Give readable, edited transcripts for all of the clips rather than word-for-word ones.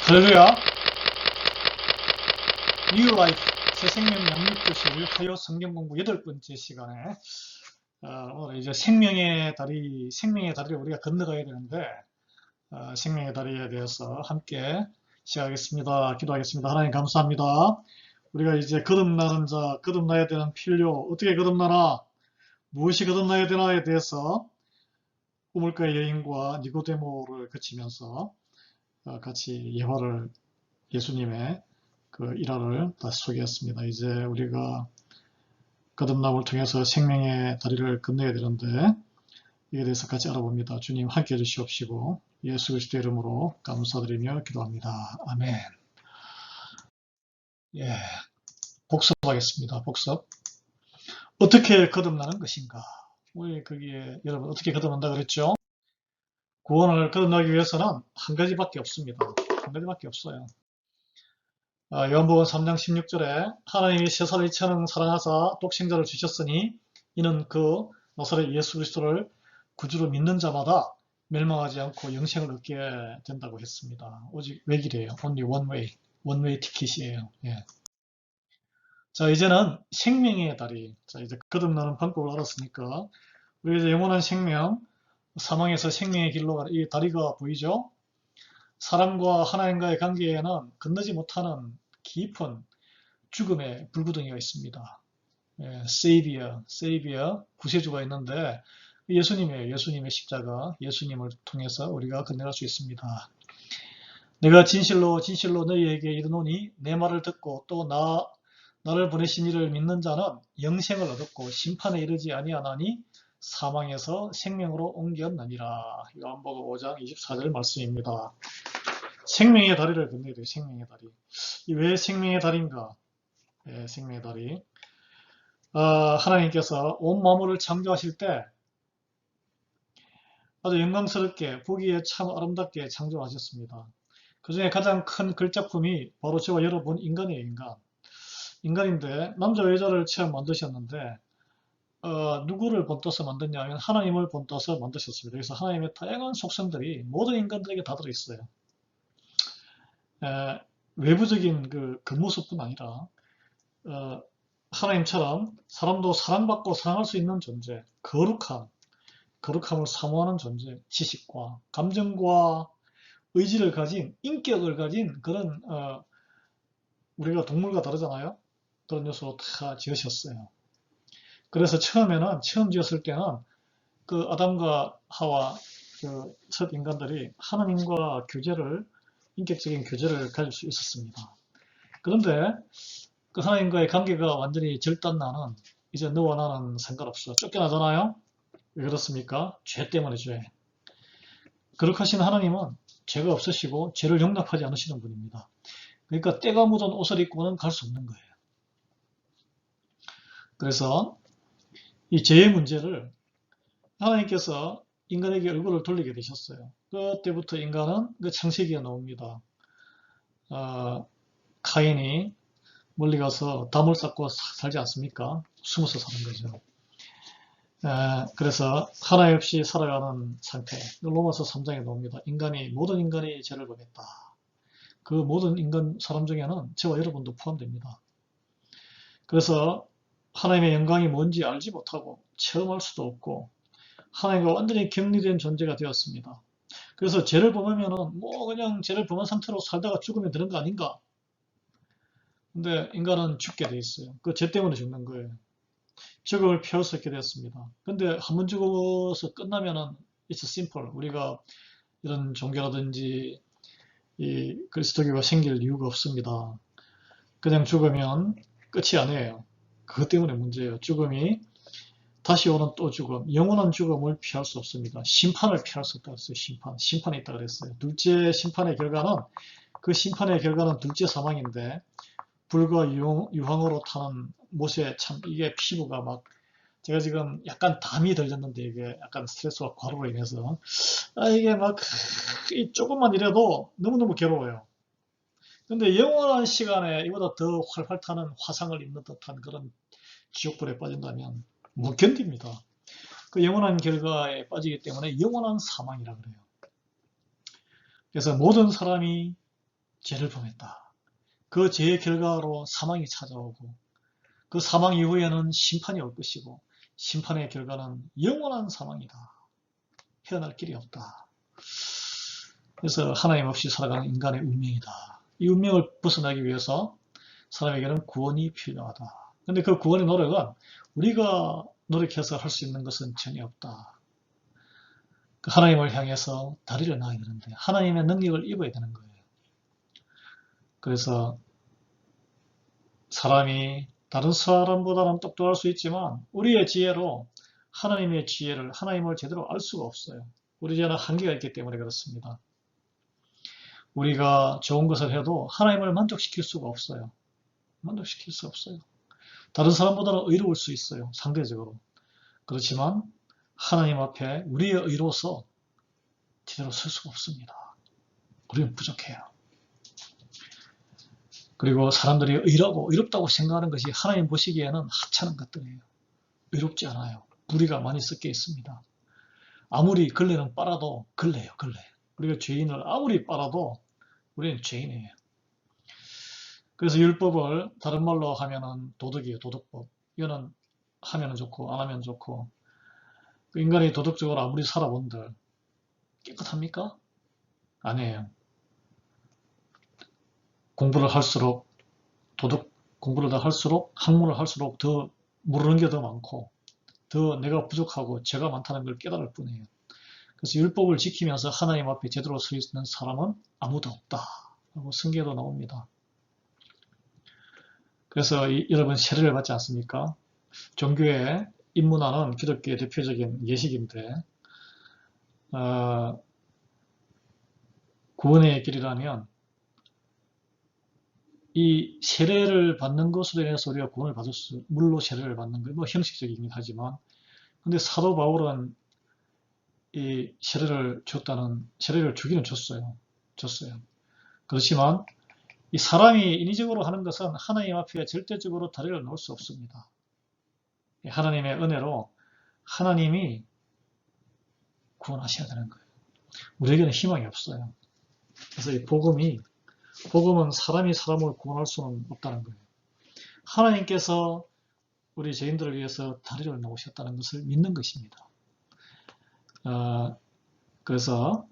할렐루야. 뉴 라이프 새 생명 양육교실 화요 성경 공부 8번째 시간에 오늘 이제 생명의 다리를 우리가 건너가야 되는데 생명의 다리에 대해서 함께 시작하겠습니다. 기도하겠습니다. 하나님 감사합니다. 우리가 이제 거듭나는 자, 거듭나야 되는 필요, 어떻게 거듭나나, 무엇이 거듭나야 되나에 대해서 우물가의 여인과 니고데모를 거치면서 같이 예수님의 그 일화를 다시 소개했습니다. 이제 우리가 거듭남을 통해서 생명의 다리를 건너야 되는데 이에 대해서 같이 알아봅니다. 주님 함께 해주시옵시고 예수 그리스도의 이름으로 감사드리며 기도합니다. 아멘. 예, 복습하겠습니다. 복습. 어떻게 거듭나는 것인가? 우리 거기에 여러분 어떻게 거듭난다 그랬죠? 구원을 거듭나기 위해서는 한 가지밖에 없습니다. 한 가지밖에 없어요. 요한복음 3장 16절에 하나님이 세상을 이처럼 사랑하사 독생자를 주셨으니 이는 그 나사렛 예수 그리스도를 구주로 믿는 자마다 멸망하지 않고 영생을 얻게 된다고 했습니다. 오직 외길이에요. Only one way 티켓이에요. 예. 자, 이제는 생명의 다리. 자, 이제 거듭나는 방법을 알았으니까 우리 이제 영원한 생명, 사망에서 생명의 길로 가는 이 다리가 보이죠? 사람과 하나님과의 관계에는 건너지 못하는 깊은 죽음의 불구덩이가 있습니다. 예, 세이비어, 구세주가 있는데 예수님이에요. 예수님의 십자가, 예수님을 통해서 우리가 건너갈 수 있습니다. 내가 진실로 너희에게 이르노니 내 말을 듣고 또 나를 보내신 이를 믿는 자는 영생을 얻었고 심판에 이르지 아니하나니 사망에서 생명으로 옮겼느니라. 요한복음 5장 24절 말씀입니다. 생명의 다리를 건너야 돼요. 생명의 다리. 왜 생명의 다리인가? 예, 생명의 다리. 하나님께서 온 만물을 창조하실 때 아주 영광스럽게 보기에 참 아름답게 창조하셨습니다. 그 중에 가장 큰 걸작품이 바로 저와 여러분 인간이에요. 인간인데 남자 여자를 처음 만드셨는데 누구를 본떠서 만드냐면 하나님을 본떠서 만드셨습니다. 그래서 하나님의 다양한 속성들이 모든 인간들에게 다 들어있어요. 외부적인 그 겉모습뿐 아니라 하나님처럼 사람도 사랑받고 사랑할 수 있는 존재, 거룩함을 사모하는 존재, 지식과 감정과 의지를 가진, 인격을 가진 그런 우리가 동물과 다르잖아요. 그런 요소로 다 지으셨어요. 그래서 처음 지었을 때는 그 아담과 하와 그 첫 인간들이 하나님과 인격적인 교제를 가질 수 있었습니다. 그런데 그 하나님과의 관계가 완전히 절단나는 이제 너와 나는 상관없어. 쫓겨나잖아요. 왜 그렇습니까? 죄 때문에 죄. 거룩하신 하나님은 죄가 없으시고 죄를 용납하지 않으시는 분입니다. 그러니까 때가 묻은 옷을 입고는 갈 수 없는 거예요. 그래서 이 죄의 문제를 하나님께서 인간에게 얼굴을 돌리게 되셨어요. 그때부터 인간은 그 창세기가 나옵니다. 카인이 멀리 가서 담을 쌓고 살지 않습니까? 숨어서 사는 거죠. 그래서 하나님 없이 살아가는 상태. 로마서 3장에 나옵니다. 모든 인간이 죄를 범했다. 그 모든 인간 사람 중에는 저와 여러분도 포함됩니다. 그래서 하나님의 영광이 뭔지 알지 못하고 체험할 수도 없고 하나님과 완전히 격리된 존재가 되었습니다. 그래서 죄를 범하면은 그냥 죄를 범한 상태로 살다가 죽으면 되는 거 아닌가? 근데 인간은 죽게 돼 있어요. 그 죄 때문에 죽는 거예요. 죽음을 피할 수 있게 되었습니다. 근데 한 번 죽어서 끝나면은 it's simple. 우리가 이런 종교라든지 이 그리스도교가 생길 이유가 없습니다. 그냥 죽으면 끝이 아니에요. 그것 때문에 문제예요. 죽음이 다시 오는 또 죽음, 영원한 죽음을 피할 수 없습니다. 심판을 피할 수 없다고 했어요. 심판이 있다고 그랬어요. 둘째 심판의 결과는 둘째 사망인데 불과 유황으로 타는 못에 참 이게 피부가 제가 지금 약간 담이 들렸는데 이게 약간 스트레스와 과로로 인해서 이게 조금만 이래도 너무너무 괴로워요. 근데 영원한 시간에 이보다 더 활활 타는 화상을 입는 듯한 그런 지옥불에 빠진다면 못 견딥니다. 그 영원한 결과에 빠지기 때문에 영원한 사망이라 그래요. 그래서 모든 사람이 죄를 범했다. 그 죄의 결과로 사망이 찾아오고 그 사망 이후에는 심판이 올 것이고 심판의 결과는 영원한 사망이다. 헤어날 길이 없다. 그래서 하나님 없이 살아가는 인간의 운명이다. 이 운명을 벗어나기 위해서 사람에게는 구원이 필요하다. 근데 그 구원의 노력은 우리가 노력해서 할 수 있는 것은 전혀 없다. 그 하나님을 향해서 다리를 놔야 되는데 하나님의 능력을 입어야 되는 거예요. 그래서 사람이 다른 사람보다는 똑똑할 수 있지만 우리의 지혜로 하나님의 지혜를 하나님을 제대로 알 수가 없어요. 우리 지혜는 한계가 있기 때문에 그렇습니다. 우리가 좋은 것을 해도 하나님을 만족시킬 수가 없어요. 만족시킬 수 없어요. 다른 사람보다는 의로울 수 있어요. 상대적으로. 그렇지만 하나님 앞에 우리의 의로서 제대로 설 수가 없습니다. 우리는 부족해요. 그리고 사람들이 의롭다고 생각하는 것이 하나님 보시기에는 하찮은 것들이에요. 의롭지 않아요. 무리가 많이 섞여 있습니다. 아무리 걸레는 빨아도 걸레예요. 걸레. 우리가 죄인을 아무리 빨아도 우리는 죄인이에요. 그래서 율법을 다른 말로 하면은 도덕이에요. 도덕법. 이거는 하면 좋고 안 하면 좋고 그 인간이 도덕적으로 아무리 살아본들 깨끗합니까? 아니에요. 공부를 할수록 공부를 더 할수록 학문을 할수록 더 모르는 게 더 많고 더 내가 부족하고 죄가 많다는 걸 깨달을 뿐이에요. 그래서 율법을 지키면서 하나님 앞에 제대로 서 있는 사람은 아무도 없다. 라고 성경에도 나옵니다. 그래서 여러분 세례를 받지 않습니까? 종교에 입문하는 기독교의 대표적인 예식인데 구원의 길이라면 이 세례를 받는 것으로 인해서 우리가 구원을 받을 물로 세례를 받는 거, 뭐 형식적이긴 하지만, 근데 사도 바울은 이 세례를 주기는 줬어요. 그렇지만 이 사람이 인위적으로 하는 것은 하나님 앞에 절대적으로 다리를 놓을 수 없습니다. 하나님의 은혜로 하나님이 구원하셔야 되는 거예요. 우리에게는 희망이 없어요. 그래서 이 복음은 사람이 사람을 구원할 수는 없다는 거예요. 하나님께서 우리 죄인들을 위해서 다리를 놓으셨다는 것을 믿는 것입니다. 그래서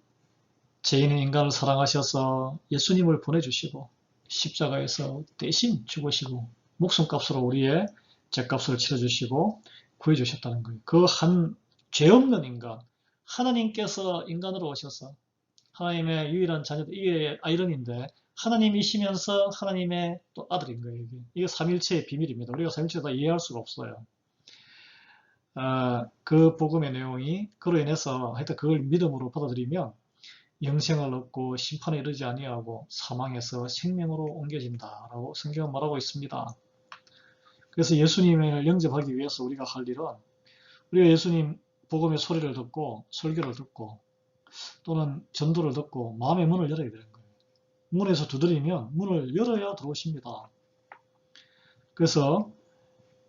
죄인인 인간을 사랑하셔서 예수님을 보내주시고 십자가에서 대신 죽으시고 목숨값으로 우리의 죄값을 치러주시고 구해주셨다는 거예요. 그 한 죄 없는 인간, 하나님께서 인간으로 오셔서 하나님의 유일한 자녀, 이게 아이러니인데 하나님이시면서 하나님의 또 아들인 거예요. 이게 삼일체의 비밀입니다. 우리가 삼일체를 다 이해할 수가 없어요. 그 복음의 내용이 그로 인해서 하여튼 그걸 믿음으로 받아들이면 영생을 얻고 심판에 이르지 아니하고 사망에서 생명으로 옮겨진다라고 성경은 말하고 있습니다. 그래서 예수님을 영접하기 위해서 우리가 할 일은 우리가 예수님 복음의 소리를 듣고 설교를 듣고 또는 전도를 듣고 마음의 문을 열어야 되는 거예요. 문에서 두드리면 문을 열어야 들어오십니다. 그래서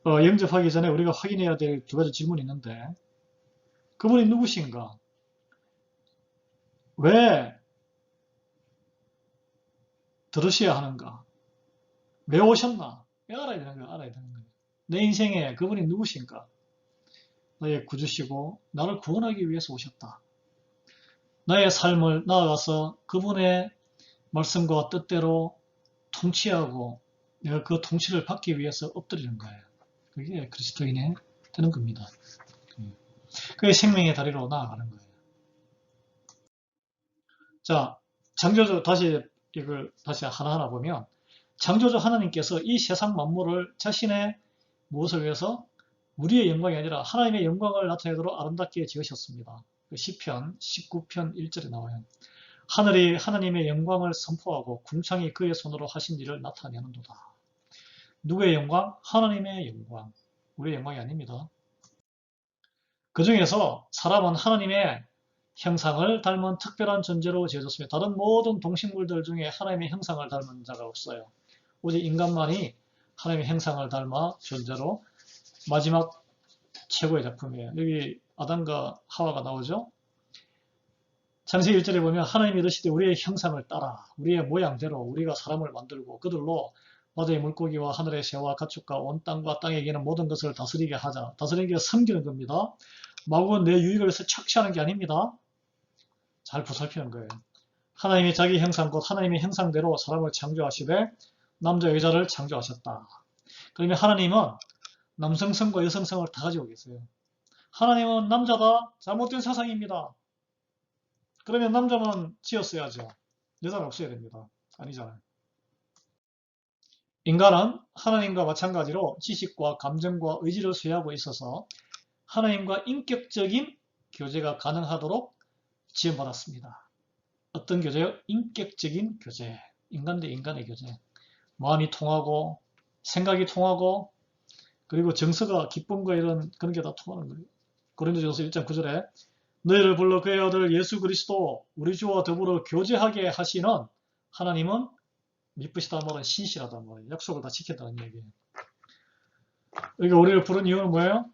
영접하기 전에 우리가 확인해야 될 두 가지 질문이 있는데 그분이 누구신가? 왜 들으셔야 하는가? 왜 오셨나? 알아야 되는 거예요. 내 인생에 그분이 누구신가? 나의 구주시고 나를 구원하기 위해서 오셨다. 나의 삶을 나아가서 그분의 말씀과 뜻대로 통치하고 내가 그 통치를 받기 위해서 엎드리는 거예요. 그게 그리스도인의 되는 겁니다. 그게 생명의 다리로 나아가는 거예요. 자, 창조주 이걸 다시 하나하나 보면 창조주 하나님께서 이 세상 만물을 자신의 무엇을 위해서 우리의 영광이 아니라 하나님의 영광을 나타내도록 아름답게 지으셨습니다. 시편 19편 1절에 나와요. 하늘이 하나님의 영광을 선포하고 궁창이 그의 손으로 하신 일을 나타내는도다. 누구의 영광? 하나님의 영광. 우리의 영광이 아닙니다. 그 중에서 사람은 하나님의 형상을 닮은 특별한 존재로 지어졌습니다. 다른 모든 동식물들 중에 하나님의 형상을 닮은 자가 없어요. 오직 인간만이 하나님의 형상을 닮아 존재로 마지막 최고의 작품이에요. 여기 아담과 하와가 나오죠. 창세기 1절에 보면 하나님이 이르시되 우리의 형상을 따라 우리의 모양대로 우리가 사람을 만들고 그들로 바다의 물고기와 하늘의 새와 가축과 온 땅과 땅에 계는 모든 것을 다스리게 하자. 다스리는 게 섬기는 겁니다. 마구는 내 유익을 위해서 착취하는 게 아닙니다. 잘 보살피는 거예요. 하나님이 자기 형상 곧 하나님의 형상대로 사람을 창조하시되 남자 여자를 창조하셨다. 그러면 하나님은 남성성과 여성성을 다 가지고 계세요. 하나님은 남자다. 잘못된 사상입니다. 그러면 남자만 지었어야죠. 여자는 없어야 됩니다. 아니잖아요. 인간은 하나님과 마찬가지로 지식과 감정과 의지를 소유하고 있어서 하나님과 인격적인 교제가 가능하도록 지원받았습니다. 어떤 교제요? 인격적인 교제. 인간 대 인간의 교제. 마음이 통하고 생각이 통하고 그리고 정서가 기쁨과 이런 그런 게 다 통하는 거예요. 고린도전서 1장 9절에 너희를 불러 그의 아들 예수 그리스도 우리 주와 더불어 교제하게 하시는 하나님은 미쁘시다는 말은 신실하다는 말이에요. 약속을 다 지켰다는 얘기예요. 그러니까 우리를 부른 이유는 뭐예요?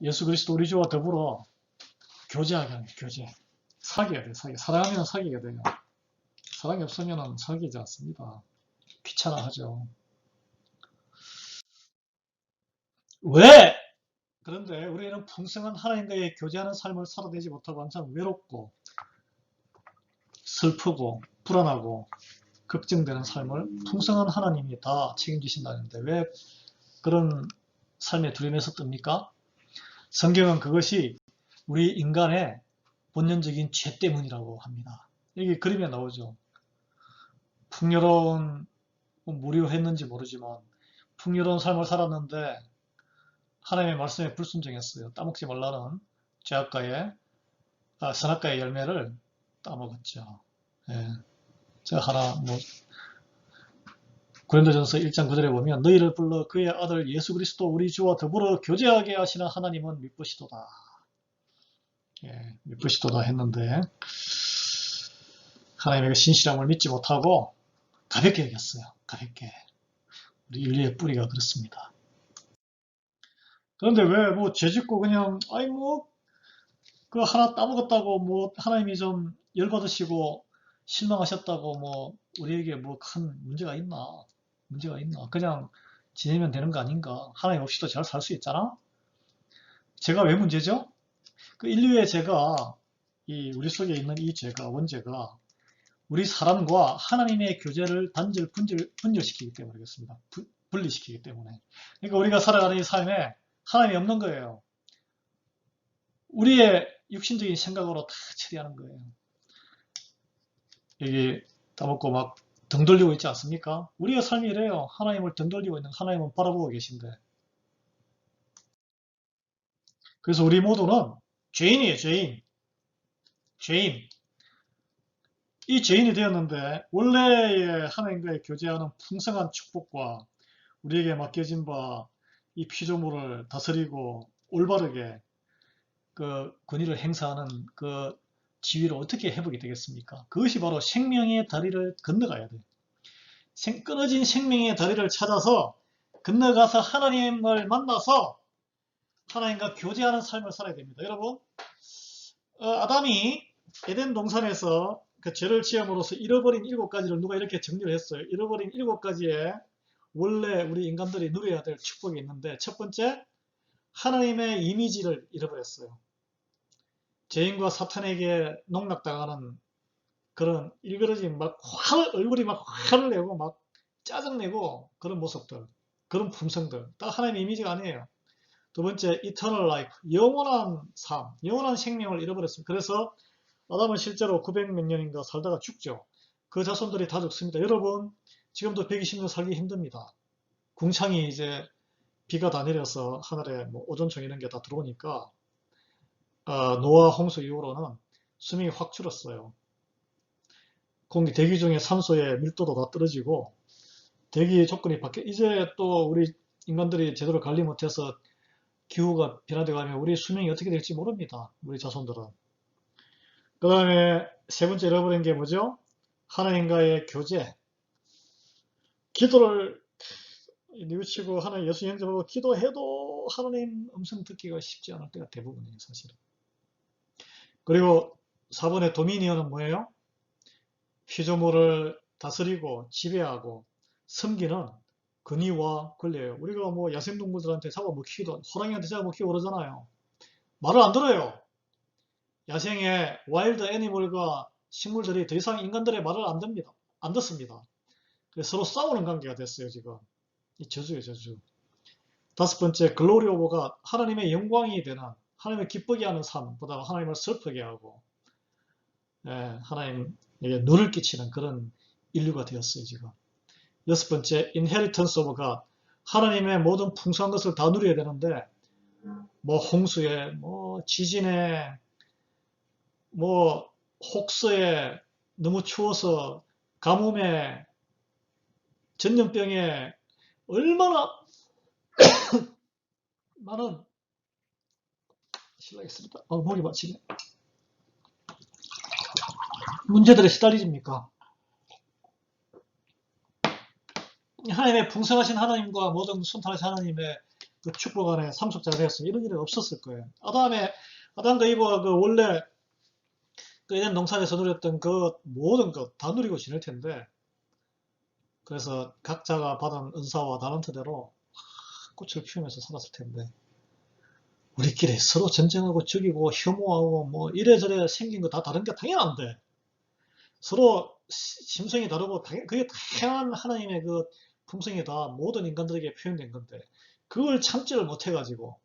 예수 그리스도 우리 주와 더불어 교제하게 하는 거예요. 교제. 사귀어야 돼요. 사랑하면 사귀게 돼요. 사랑이 없으면 사귀지 않습니다. 귀찮아하죠. 왜? 그런데 우리는 풍성한 하나님과의 교제하는 삶을 살아내지 못하고 항상 외롭고 슬프고 불안하고 걱정되는 삶을 풍성한 하나님이 다 책임지신다는데 왜 그런 삶에 두려움에서 뜹니까? 성경은 그것이 우리 인간의 본연적인 죄 때문이라고 합니다. 여기 그림에 나오죠. 풍요로운 무료했는지 모르지만 풍요로운 삶을 살았는데 하나님의 말씀에 불순종했어요. 따먹지 말라는 죄악과의 선악과의 열매를 따먹었죠. 예. 제가 하나 고린도전서 1장 9절에 보면 너희를 불러 그의 아들 예수 그리스도 우리 주와 더불어 교제하게 하시는 하나님은 미쁘시도다. 예, 미쁘시도다 했는데 하나님의 신실함을 믿지 못하고 가볍게 여겼어요. 가볍게. 우리 인류의 뿌리가 그렇습니다. 그런데 왜 죄짓고 그냥 그 하나 따먹었다고 하나님이 좀 열받으시고 실망하셨다고 우리에게 큰 문제가 있나? 문제가 있나? 그냥 지내면 되는 거 아닌가? 하나님 없이도 잘 살 수 있잖아? 죄가 왜 문제죠? 그 인류의 죄가 우리 속에 있는 이 죄가 원죄가 우리 사람과 하나님의 교제를 분절시키기 때문에 그렇습니다. 분리시키기 때문에. 그러니까 우리가 살아가는 이 삶에 하나님이 없는 거예요. 우리의 육신적인 생각으로 다 처리하는 거예요. 여기 따먹고 등 돌리고 있지 않습니까? 우리의 삶이 이래요. 하나님을 등 돌리고 있는 하나님은 바라보고 계신데. 그래서 우리 모두는 죄인이에요. 죄인. 이 죄인이 되었는데 원래의 하나님과의 교제하는 풍성한 축복과 우리에게 맡겨진 바 이 피조물을 다스리고 올바르게 그 권위를 행사하는 그 지위를 어떻게 회복이 되겠습니까? 그것이 바로 생명의 다리를 건너가야 돼요. 끊어진 생명의 다리를 찾아서 건너가서 하나님을 만나서 하나님과 교제하는 삶을 살아야 됩니다. 여러분, 아담이 에덴 동산에서 그 죄를 지음으로써 잃어버린 7가지를 누가 이렇게 정리를 했어요. 잃어버린 7가지의 원래 우리 인간들이 누려야 될 축복이 있는데 첫 번째, 하나님의 이미지를 잃어버렸어요. 죄인과 사탄에게 농락당하는 그런 일그러진 얼굴이 화를 내고 짜증내고 그런 모습들, 그런 품성들, 딱 하나님의 이미지가 아니에요. 두 번째, eternal life, 영원한 삶, 영원한 생명을 잃어버렸습니다. 그래서 아담은 실제로 900몇 년인가 살다가 죽죠. 그 자손들이 다 죽습니다. 여러분, 지금도 120년 살기 힘듭니다. 궁창이 이제 비가 다 내려서 하늘에 오존청 이런 게 다 들어오니까 노아 홍수 이후로는 수명이 확 줄었어요. 대기 중에 산소의 밀도도 다 떨어지고 대기 조건이 이제 또 우리 인간들이 제대로 관리 못해서 기후가 변화되어 가면 우리 수명이 어떻게 될지 모릅니다. 우리 자손들은. 그 다음에 세 번째 잃어버린 게 뭐죠? 하나님과의 교제. 기도를 뉘우치고 하나님 예수 영접하고 기도해도 하나님 음성 듣기가 쉽지 않을 때가 대부분이에요, 사실은. 그리고 4번의 도미니언은 뭐예요? 피조물을 다스리고 지배하고 섬기는 권위와 권리예요. 우리가 뭐 야생동물들한테 잡아먹히기도, 호랑이한테 잡아먹히고 그러잖아요. 말을 안 들어요. 야생의 와일드 애니멀과 식물들이 더 이상 인간들의 말을 안 듣습니다. 안 듣습니다. 그래서 서로 싸우는 관계가 됐어요, 지금. 이 저주예요, 저주. 5번째, 글로리 오버가 하나님의 영광이 되는, 하나님을 기쁘게 하는 삶보다 하나님을 슬프게 하고, 하나님에게 눈을 끼치는 그런 인류가 되었어요, 지금. 6번째, inheritance of God. 하나님의 모든 풍성한 것을 다 누려야 되는데, 뭐 홍수에, 뭐 지진에, 뭐 혹서에, 너무 추워서 가뭄에, 전염병에 얼마나 많은, 실례하겠습니다. 목이 마치네. 문제들에 시달리십니까? 하나님의 풍성하신 하나님과 모든 순탄하신 하나님의 그 축복 안에 상속자가 되었으면 이런 일은 없었을 거예요. 아담과 이브가 그 원래 그 에덴 동산에서 누렸던 그 모든 것 다 누리고 지낼 텐데, 그래서 각자가 받은 은사와 달란트대로 꽃을 피우면서 살았을 텐데, 우리끼리 서로 전쟁하고 죽이고 혐오하고 뭐 이래저래 생긴 거 다 다른 게 당연한데, 서로 심성이 다르고 그게 다양한 하나님의 그 품성이 다 모든 인간들에게 표현된 건데, 그걸 참지를 못해가지고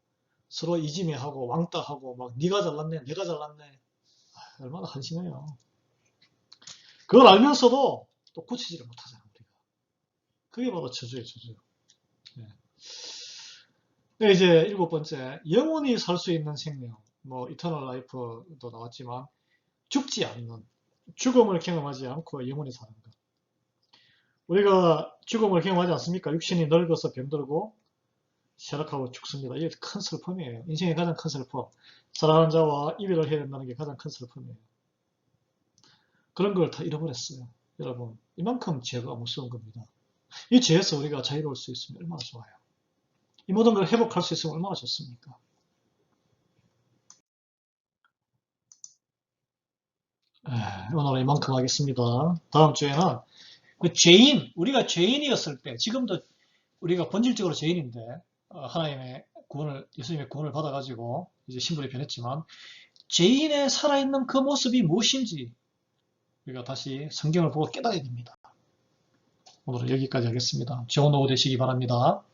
서로 이지매하고 왕따하고 막 네가 잘났네 내가 잘났네, 얼마나 한심해요. 그걸 알면서도 또 고치지를 못하잖아, 우리가. 그게 바로 저주예요, 저주. 네, 이제 7번째, 영원히 살 수 있는 생명, 뭐 이터널 라이프도 나왔지만 죽지 않는, 죽음을 경험하지 않고 영원히 사는 것. 우리가 죽음을 경험하지 않습니까? 육신이 늙어서 병들고 쇠락하고 죽습니다. 이게 큰 슬픔이에요. 인생의 가장 큰 슬픔. 사랑하는 자와 이별을 해야 된다는 게 가장 큰 슬픔이에요. 그런 걸 다 잃어버렸어요. 여러분, 이만큼 죄가 무서운 겁니다. 이 죄에서 우리가 자유로울 수 있으면 얼마나 좋아요. 이 모든 걸 회복할 수 있으면 얼마나 좋습니까? 오늘은 이만큼 하겠습니다. 다음 주에는 그 죄인, 우리가 죄인이었을 때, 지금도 우리가 본질적으로 죄인인데, 하나님의 구원을, 예수님의 구원을 받아가지고 이제 신분이 변했지만, 죄인의 살아있는 그 모습이 무엇인지 우리가 다시 성경을 보고 깨달아야 됩니다. 오늘은 여기까지 하겠습니다. 좋은 오후 되시기 바랍니다.